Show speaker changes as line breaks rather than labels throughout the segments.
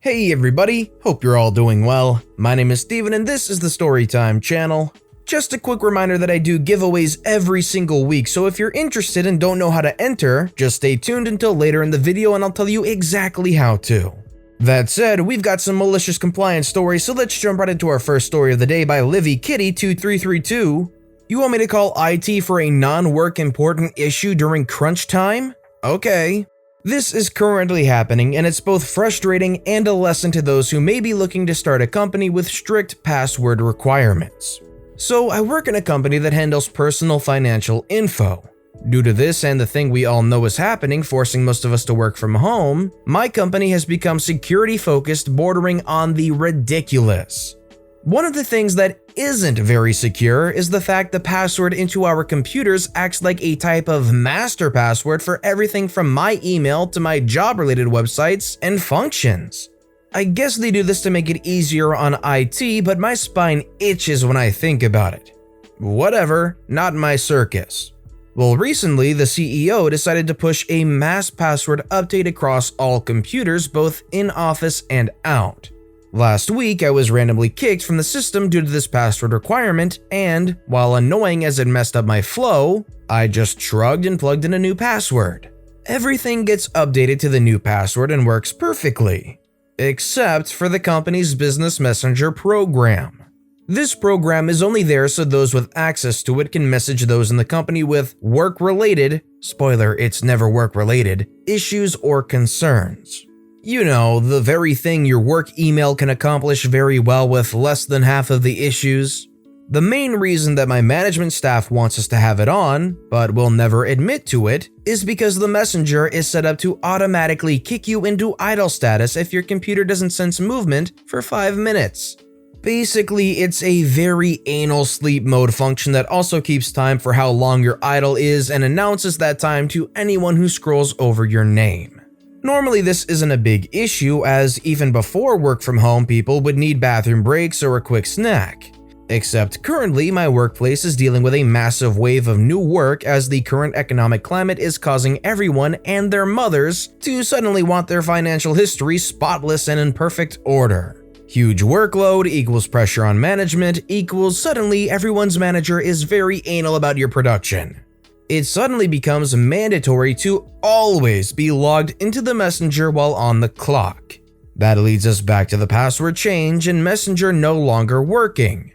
Hey everybody, hope you're all doing well. My name is Steven and this is the Storytime channel. Just a quick reminder that I do giveaways every single week, so if you're interested and don't know how to enter, just stay tuned until later in the video and I'll tell you exactly how to. That said, we've got some malicious compliance stories, so let's jump right into our first story of the day by Livy Kitty 2332. You want me to call IT for a non-work important issue during crunch time? Okay. This is currently happening and it's both frustrating and a lesson to those who may be looking to start a company with strict password requirements. So I work in a company that handles personal financial info. Due to this and the thing we all know is happening, forcing most of us to work from home, my company has become security focused, bordering on the ridiculous. One of the things that isn't very secure is the fact the password into our computers acts like a type of master password for everything from my email to my job-related websites and functions. I guess they do this to make it easier on IT, but my spine itches when I think about it. Whatever, not my circus. Well, recently the CEO decided to push a mass password update across all computers, both in office and out. Last week, I was randomly kicked from the system due to this password requirement, and while annoying as it messed up my flow, I just shrugged and plugged in a new password. Everything gets updated to the new password and works perfectly, except for the company's business messenger program. This program is only there so those with access to it can message those in the company with work-related, spoiler, it's never work-related, issues or concerns. You know, the very thing your work email can accomplish very well with less than half of the issues. The main reason that my management staff wants us to have it on, but will never admit to it, is because the messenger is set up to automatically kick you into idle status if your computer doesn't sense movement for 5 minutes. Basically, it's a very anal sleep mode function that also keeps time for how long your idle is and announces that time to anyone who scrolls over your name. Normally this isn't a big issue, as even before work from home people would need bathroom breaks or a quick snack. Except currently my workplace is dealing with a massive wave of new work as the current economic climate is causing everyone and their mothers to suddenly want their financial history spotless and in perfect order. Huge workload equals pressure on management equals suddenly everyone's manager is very anal about your production. It suddenly becomes mandatory to always be logged into the messenger while on the clock. That leads us back to the password change and messenger no longer working.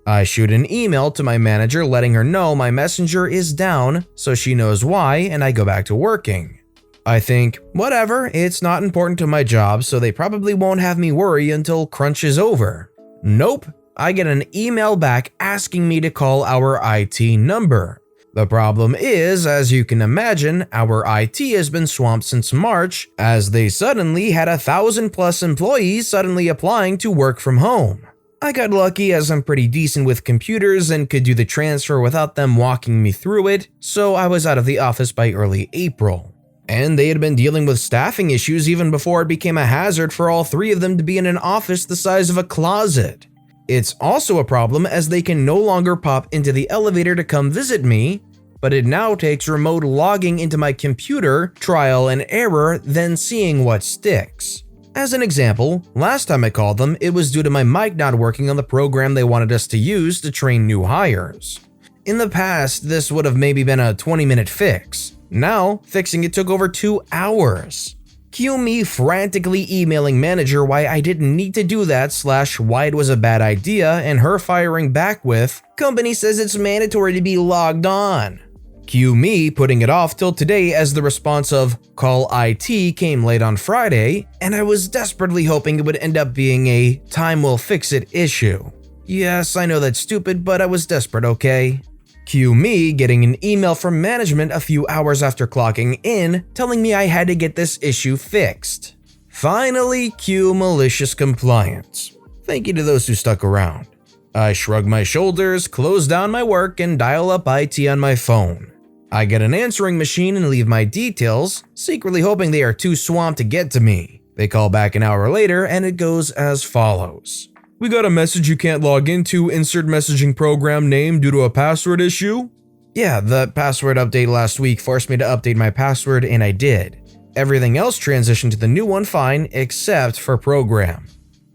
I shoot an email to my manager letting her know my messenger is down so she knows why, and I go back to working. I think, whatever, it's not important to my job, so they probably won't have me worry until crunch is over. Nope, I get an email back asking me to call our IT number. The problem is, as you can imagine, our IT has been swamped since March, as they suddenly had 1,000+ employees suddenly applying to work from home. I got lucky as I'm pretty decent with computers and could do the transfer without them walking me through it, so I was out of the office by early April. And they had been dealing with staffing issues even before it became a hazard for all 3 of them to be in an office the size of a closet. It's also a problem as they can no longer pop into the elevator to come visit me, but it now takes remote logging into my computer, trial and error, then seeing what sticks. As an example, last time I called them, it was due to my mic not working on the program they wanted us to use to train new hires. In the past, this would have maybe been a 20-minute fix. Now, fixing it took over 2 hours. Cue me frantically emailing manager why I didn't need to do that / why it was a bad idea, and her firing back with, "Company says it's mandatory to be logged on." Cue me putting it off till today as the response of "call IT" came late on Friday, and I was desperately hoping it would end up being a "time will fix it" issue. Yes, I know that's stupid, but I was desperate, okay? Cue me getting an email from management a few hours after clocking in telling me I had to get this issue fixed. Finally, cue malicious compliance. Thank you to those who stuck around. I shrug my shoulders, close down my work, and dial up IT on my phone. I get an answering machine and leave my details, secretly hoping they are too swamped to get to me. They call back an hour later and it goes as follows. "We got a message you can't log into, insert messaging program name due to a password issue." Yeah, the password update last week forced me to update my password and I did. Everything else transitioned to the new one fine except for program.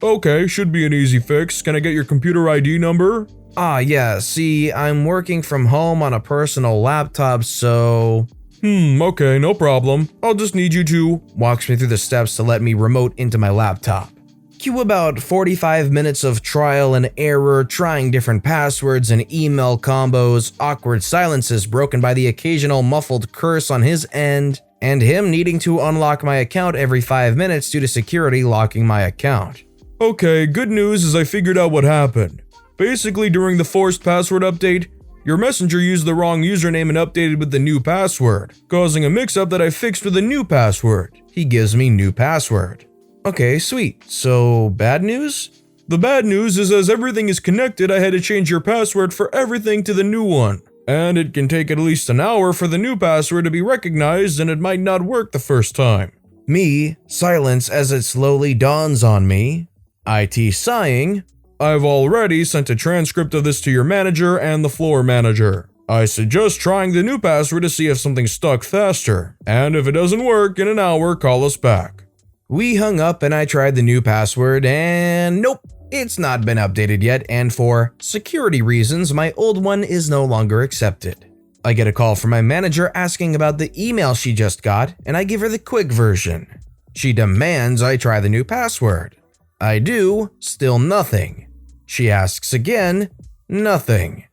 Okay, should be an easy fix. Can I get your computer ID number?
Yeah, see, I'm working from home on a personal laptop, so…
Okay, no problem. I'll just need you to…
Walks me through the steps to let me remote into my laptop. Cue about 45 minutes of trial and error, trying different passwords and email combos, awkward silences broken by the occasional muffled curse on his end, and him needing to unlock my account every 5 minutes due to security locking my account.
Okay, good news is I figured out what happened. Basically, during the forced password update, your messenger used the wrong username and updated with the new password, causing a mix-up that I fixed with a new password.
He gives me new password. Okay, sweet. So, bad news?
The bad news is as everything is connected, I had to change your password for everything to the new one. And it can take at least an hour for the new password to be recognized, and it might not work the first time.
Me, silence as it slowly dawns on me. IT sighing.
I've already sent a transcript of this to your manager and the floor manager. I suggest trying the new password to see if something stuck faster. And if it doesn't work in an hour, call us back.
We hung up and I tried the new password and nope, it's not been updated yet, and for security reasons, my old one is no longer accepted. I get a call from my manager asking about the email she just got, and I give her the quick version. She demands I try the new password. I do, still nothing. She asks again, nothing.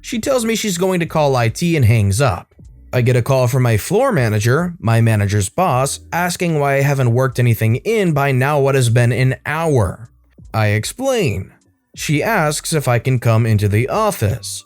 She tells me she's going to call IT and hangs up. I get a call from my floor manager, my manager's boss, asking why I haven't worked anything in by now what has been an hour. I explain. She asks if I can come into the office.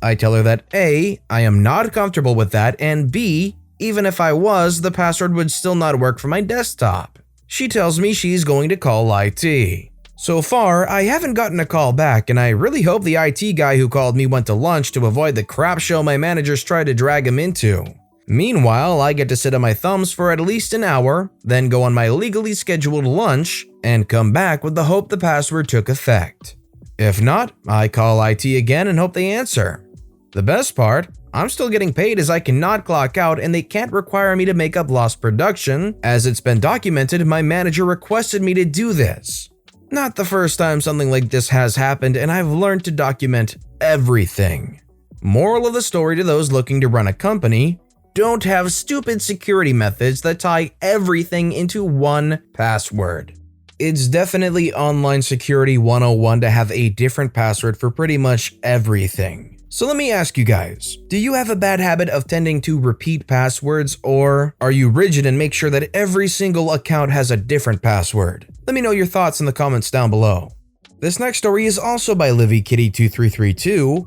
I tell her that A, I am not comfortable with that, and B, even if I was, the password would still not work for my desktop. She tells me she's going to call IT. So far, I haven't gotten a call back, and I really hope the IT guy who called me went to lunch to avoid the crap show my managers tried to drag him into. Meanwhile, I get to sit on my thumbs for at least an hour, then go on my legally scheduled lunch, and come back with the hope the password took effect. If not, I call IT again and hope they answer. The best part, I'm still getting paid as I cannot clock out and they can't require me to make up lost production. As it's been documented, my manager requested me to do this. Not the first time something like this has happened, and I've learned to document everything. Moral of the story to those looking to run a company: don't have stupid security methods that tie everything into one password. It's definitely online security 101 to have a different password for pretty much everything. So let me ask you guys, do you have a bad habit of tending to repeat passwords, or are you rigid and make sure that every single account has a different password? Let me know your thoughts in the comments down below. This next story is also by LivyKitty2332.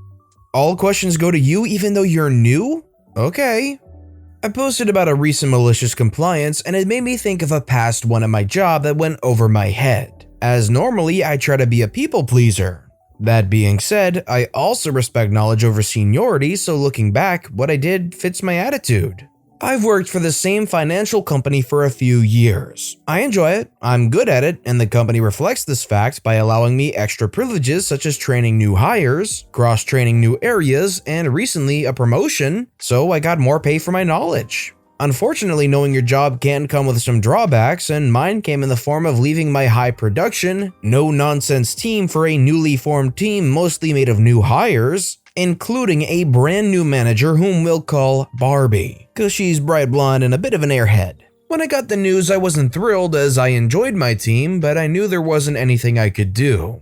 All questions go to you even though you're new? Okay. I posted about a recent malicious compliance and it made me think of a past one at my job that went over my head, as normally I try to be a people pleaser. That being said, I also respect knowledge over seniority, so looking back, what I did fits my attitude. I've worked for the same financial company for a few years. I enjoy it, I'm good at it, and the company reflects this fact by allowing me extra privileges such as training new hires, cross-training new areas, and recently a promotion, so I got more pay for my knowledge. Unfortunately, knowing your job can come with some drawbacks, and mine came in the form of leaving my high production, no-nonsense team for a newly formed team mostly made of new hires, including a brand new manager whom we'll call Barbie, cause she's bright blonde and a bit of an airhead. When I got the news, I wasn't thrilled as I enjoyed my team, but I knew there wasn't anything I could do.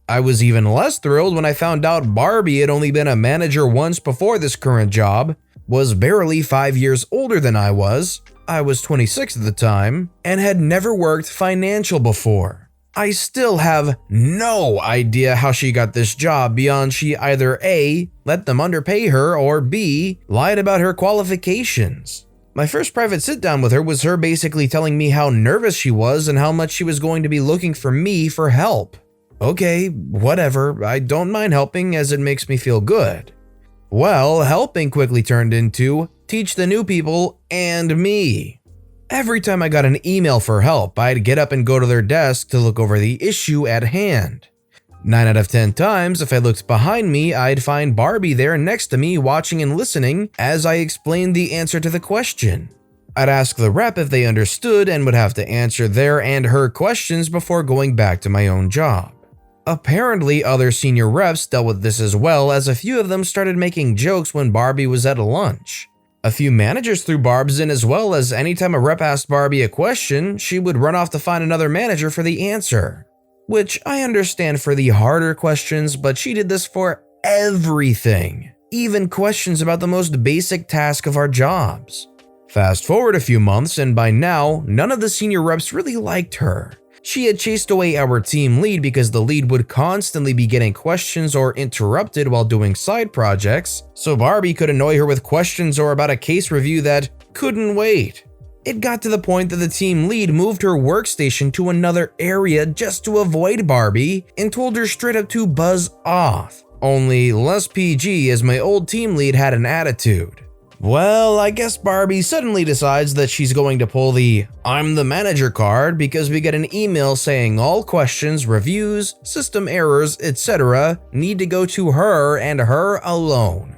I was even less thrilled when I found out Barbie had only been a manager once before this current job, was barely 5 years older than I was 26 at the time, and had never worked financial before. I still have no idea how she got this job beyond she either A, let them underpay her, or B, lied about her qualifications. My first private sit down with her was her basically telling me how nervous she was and how much she was going to be looking for me for help. Okay, whatever, I don't mind helping as it makes me feel good. Well, helping quickly turned into teach the new people and me. Every time I got an email for help, I'd get up and go to their desk to look over the issue at hand. 9 out of 10 times, if I looked behind me, I'd find Barbie there next to me watching and listening as I explained the answer to the question. I'd ask the rep if they understood and would have to answer their and her questions before going back to my own job. Apparently, other senior reps dealt with this as well, as a few of them started making jokes when Barbie was at lunch. A few managers threw barbs in as well, as anytime a rep asked Barbie a question, she would run off to find another manager for the answer. Which I understand for the harder questions, but she did this for everything, even questions about the most basic task of our jobs. Fast forward a few months, and by now, none of the senior reps really liked her. She had chased away our team lead because the lead would constantly be getting questions or interrupted while doing side projects, so Barbie could annoy her with questions or about a case review that couldn't wait. It got to the point that the team lead moved her workstation to another area just to avoid Barbie and told her straight up to buzz off. Only less PG, as my old team lead had an attitude. Well, I guess Barbie suddenly decides that she's going to pull the "I'm the manager" card because we get an email saying all questions, reviews, system errors, etc. need to go to her and her alone.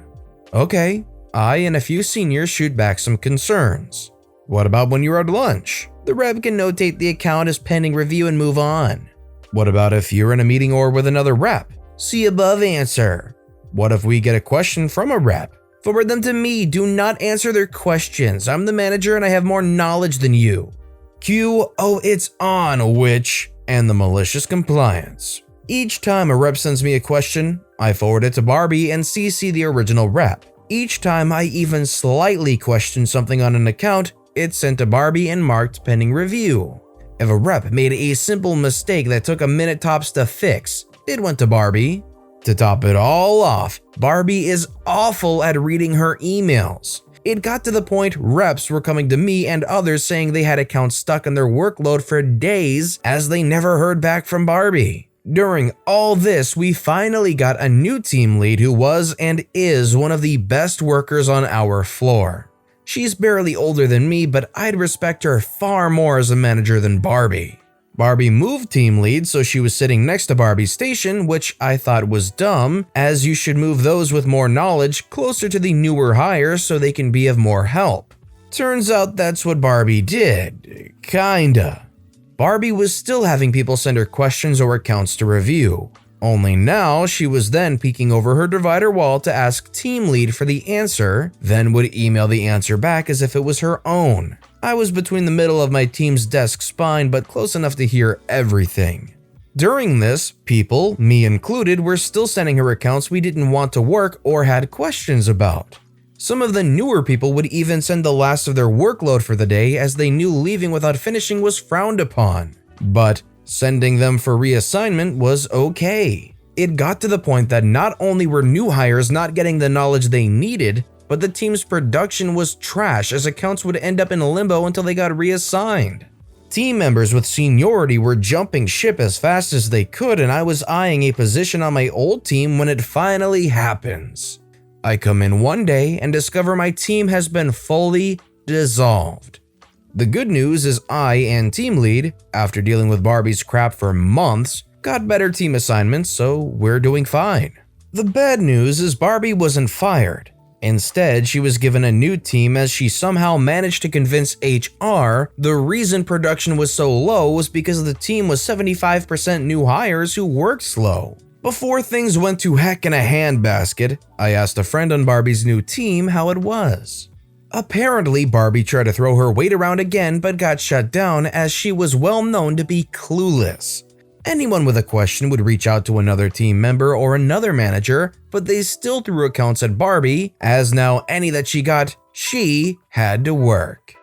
Okay, I and a few seniors shoot back some concerns. What about when you're at lunch? The rep can notate the account as pending review and move on. What about if you're in a meeting or with another rep? See above answer. What if we get a question from a rep? Forward them to me. Do not answer their questions. I'm the manager and I have more knowledge than you. Q, oh, it's on, witch, and the malicious compliance. Each time a rep sends me a question, I forward it to Barbie and CC the original rep. Each time I even slightly question something on an account, it's sent to Barbie and marked pending review. If a rep made a simple mistake that took a minute tops to fix, it went to Barbie. To top it all off, Barbie is awful at reading her emails. It got to the point reps were coming to me and others saying they had accounts stuck in their workload for days as they never heard back from Barbie. During all this, we finally got a new team lead who was and is one of the best workers on our floor. She's barely older than me, but I'd respect her far more as a manager than Barbie. Barbie moved team lead, so she was sitting next to Barbie's station, which I thought was dumb, as you should move those with more knowledge closer to the newer hires so they can be of more help. Turns out that's what Barbie did. Kinda. Barbie was still having people send her questions or accounts to review. Only now she was then peeking over her divider wall to ask team lead for the answer, then would email the answer back as if it was her own. I was between the middle of my team's desk spine, but close enough to hear everything. During this, people, me included, were still sending her accounts we didn't want to work or had questions about. Some of the newer people would even send the last of their workload for the day as they knew leaving without finishing was frowned upon. But sending them for reassignment was okay. It got to the point that not only were new hires not getting the knowledge they needed, but the team's production was trash as accounts would end up in limbo until they got reassigned. Team members with seniority were jumping ship as fast as they could, and I was eyeing a position on my old team when it finally happens. I come in one day and discover my team has been fully dissolved. The good news is I and team lead, after dealing with Barbie's crap for months, got better team assignments, so we're doing fine. The bad news is Barbie wasn't fired. Instead, she was given a new team as she somehow managed to convince HR the reason production was so low was because the team was 75% new hires who worked slow. Before things went to heck in a handbasket, I asked a friend on Barbie's new team how it was. Apparently, Barbie tried to throw her weight around again but got shut down as she was well known to be clueless. Anyone with a question would reach out to another team member or another manager, but they still threw accounts at Barbie, as now any that she got, she had to work.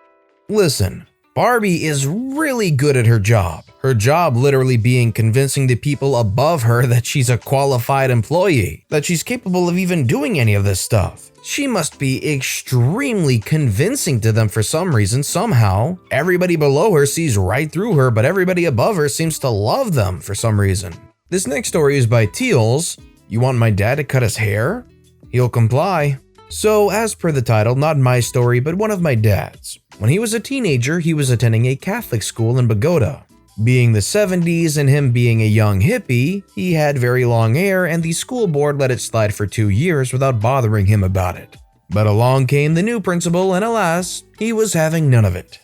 Listen, Barbie is really good at her job. Her job literally being convincing the people above her that she's a qualified employee, that she's capable of even doing any of this stuff. She must be extremely convincing to them for some reason, somehow. Everybody below her sees right through her, but everybody above her seems to love them for some reason. This next story is by Tiouls. You want my dad to cut his hair? He'll comply. So, as per the title, not my story, but one of my dad's. When he was a teenager, he was attending a Catholic school in Bogota. Being the 70s and him being a young hippie, he had very long hair and the school board let it slide for 2 years without bothering him about it. But along came the new principal, and alas, he was having none of it.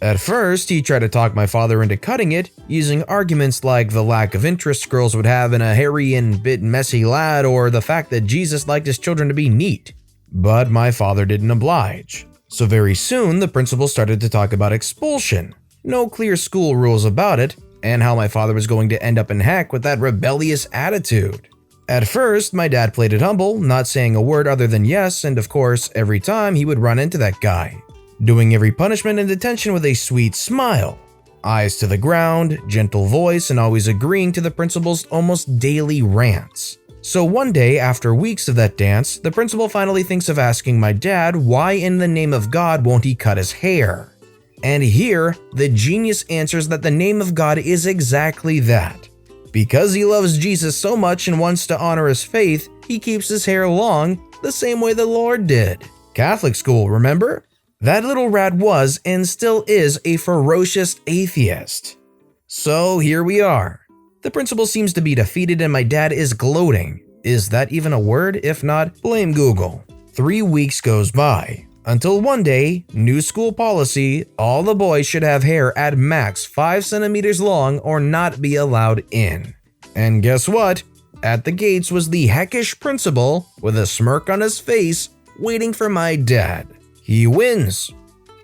At first, he tried to talk my father into cutting it, using arguments like the lack of interest girls would have in a hairy and bit messy lad, or the fact that Jesus liked his children to be neat. But my father didn't oblige. So very soon, the principal started to talk about expulsion. No clear school rules about it, and how my father was going to end up in heck with that rebellious attitude. At first, my dad played it humble, not saying a word other than yes, and of course, every time he would run into that guy, doing every punishment in detention with a sweet smile, eyes to the ground, gentle voice, and always agreeing to the principal's almost daily rants. So one day, after weeks of that dance, the principal finally thinks of asking my dad why in the name of God won't he cut his hair. And here, the genius answers that the name of God is exactly that. Because he loves Jesus so much and wants to honor his faith, he keeps his hair long, the same way the Lord did. Catholic school, remember? That little rat was and still is a ferocious atheist. So here we are. The principal seems to be defeated and my dad is gloating. Is that even a word? If not, blame Google. 3 weeks goes by. Until one day, new school policy, all the boys should have hair at max 5 centimeters long or not be allowed in. And guess what? At the gates was the heckish principal with a smirk on his face, waiting for my dad. He wins.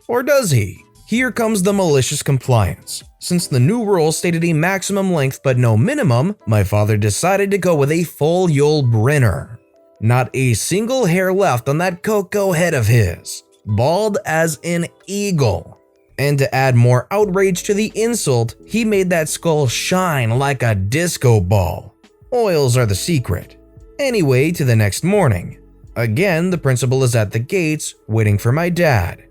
Or does he? Here comes the malicious compliance. Since the new rule stated a maximum length but no minimum, my father decided to go with a full Yul Brynner. Not a single hair left on that cocoa head of his. Bald as an eagle. And to add more outrage to the insult, he made that skull shine like a disco ball. Oils are the secret. Anyway, to the next morning. Again, the principal is at the gates, waiting for my dad.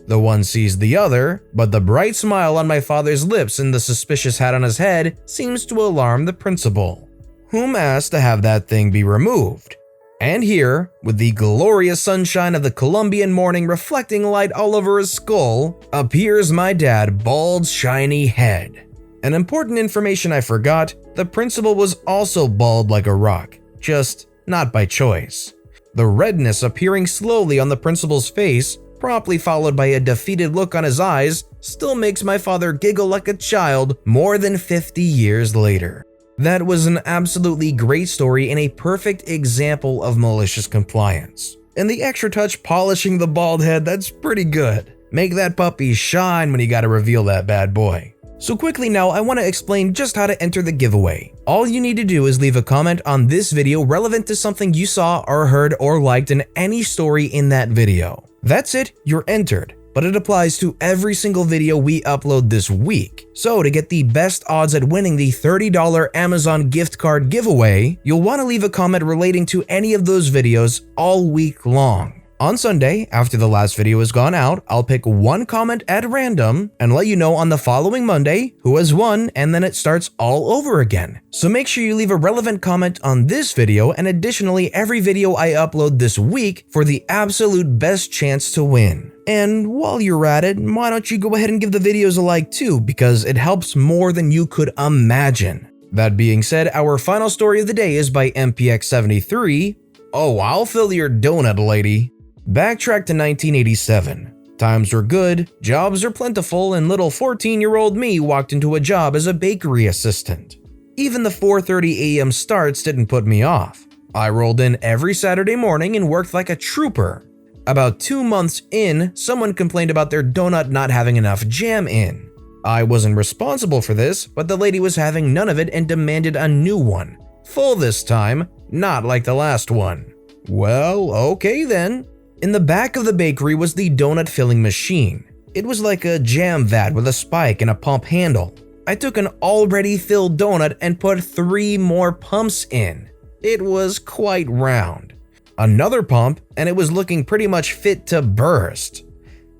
The one sees the other, but the bright smile on my father's lips and the suspicious hat on his head seems to alarm the principal, whom asked to have that thing be removed. And here, with the glorious sunshine of the Colombian morning reflecting light all over his skull, appears my dad, bald, shiny head. An important information I forgot, the principal was also bald like a rock, just not by choice. The redness appearing slowly on the principal's face, promptly followed by a defeated look on his eyes, still makes my father giggle like a child more than 50 years later. That was an absolutely great story and a perfect example of malicious compliance. And the extra touch polishing the bald head, that's pretty good. Make that puppy shine when you gotta reveal that bad boy. So quickly now, I want to explain just how to enter the giveaway. All you need to do is leave a comment on this video relevant to something you saw or heard or liked in any story in that video. That's it, you're entered. But it applies to every single video we upload this week. So to get the best odds at winning the $30 Amazon gift card giveaway, you'll want to leave a comment relating to any of those videos all week long. On Sunday, after the last video has gone out, I'll pick one comment at random and let you know on the following Monday who has won, and then it starts all over again. So make sure you leave a relevant comment on this video and additionally every video I upload this week for the absolute best chance to win. And while you're at it, why don't you go ahead and give the videos a like too, because it helps more than you could imagine. That being said, our final story of the day is by MPX73. Oh, I'll fill your donut, lady. Backtrack to 1987. Times were good, jobs are plentiful, and little 14-year-old me walked into a job as a bakery assistant. Even the 4:30 a.m. starts didn't put me off. I rolled in every Saturday morning and worked like a trooper. About 2 months in, someone complained about their donut not having enough jam in. I wasn't responsible for this, but the lady was having none of it and demanded a new one. Full this time, not like the last one. Well, okay then. In the back of the bakery was the donut filling machine. It was like a jam vat with a spike and a pump handle. I took an already filled donut and put 3 more pumps in. It was quite round. Another pump, and it was looking pretty much fit to burst.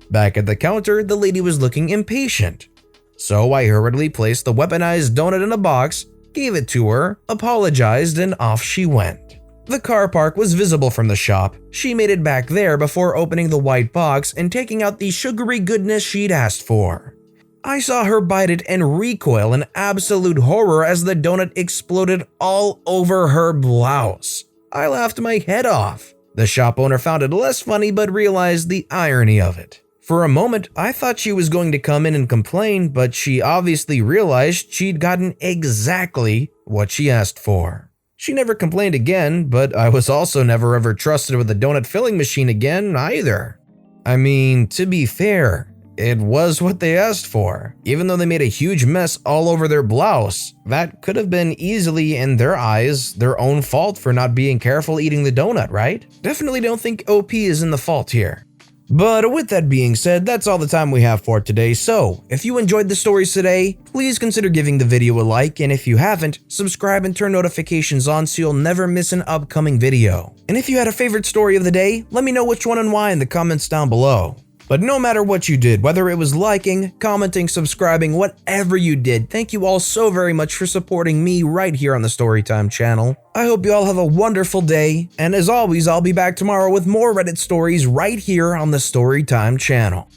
Back at the counter, the lady was looking impatient. So I hurriedly placed the weaponized donut in a box, gave it to her, apologized, and off she went. The car park was visible from the shop. She made it back there before opening the white box and taking out the sugary goodness she'd asked for. I saw her bite it and recoil in absolute horror as the donut exploded all over her blouse. I laughed my head off. The shop owner found it less funny but realized the irony of it. For a moment, I thought she was going to come in and complain, but she obviously realized she'd gotten exactly what she asked for. She never complained again, but I was also never ever trusted with a donut filling machine again either. I mean, to be fair, it was what they asked for. Even though they made a huge mess all over their blouse, that could have been easily, in their eyes, their own fault for not being careful eating the donut, right? Definitely don't think OP is in the fault here. But with that being said, that's all the time we have for today, so if you enjoyed the stories today, please consider giving the video a like, and if you haven't, subscribe and turn notifications on so you'll never miss an upcoming video. And if you had a favorite story of the day, let me know which one and why in the comments down below. But no matter what you did, whether it was liking, commenting, subscribing, whatever you did, thank you all so very much for supporting me right here on the Storytime channel. I hope you all have a wonderful day, and as always, I'll be back tomorrow with more Reddit stories right here on the Storytime channel.